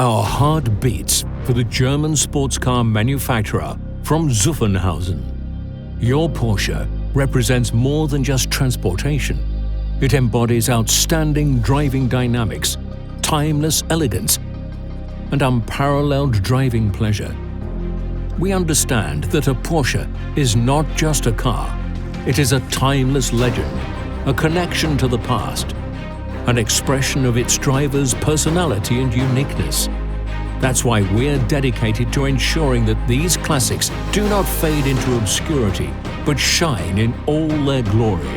Our heart beats for the German sports car manufacturer from Zuffenhausen. Your Porsche represents more than just transportation. It embodies outstanding driving dynamics, timeless elegance, and unparalleled driving pleasure. We understand that a Porsche is not just a car. It is a timeless legend, a connection to the past, an expression of its driver's personality and uniqueness. That's why we're dedicated to ensuring that these classics do not fade into obscurity, but shine in all their glory.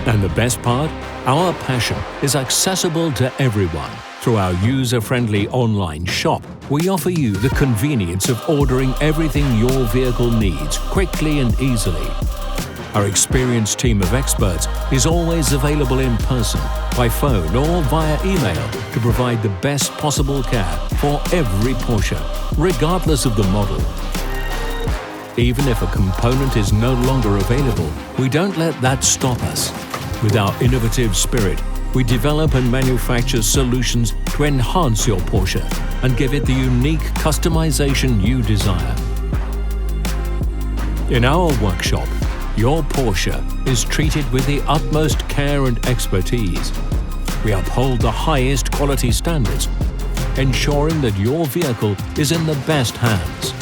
And the best part? Our passion is accessible to everyone. Through our user-friendly online shop, we offer you the convenience of ordering everything your vehicle needs quickly and easily. Our experienced team of experts is always available in person, by phone or via email to provide the best possible care for every Porsche, regardless of the model. Even if a component is no longer available, we don't let that stop us. With our innovative spirit, we develop and manufacture solutions to enhance your Porsche and give it the unique customization you desire. In our workshop, your Porsche is treated with the utmost care and expertise. We uphold the highest quality standards, ensuring that your vehicle is in the best hands.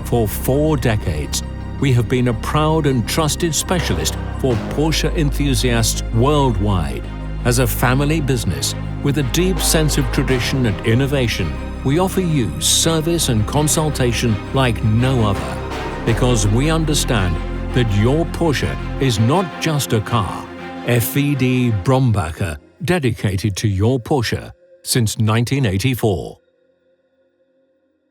For 4 decades, we have been a proud and trusted specialist for Porsche enthusiasts worldwide. As a family business with a deep sense of tradition and innovation, we offer you service and consultation like no other. Because we understand that your Porsche is not just a car. FVD Brombacher, dedicated to your Porsche since 1984.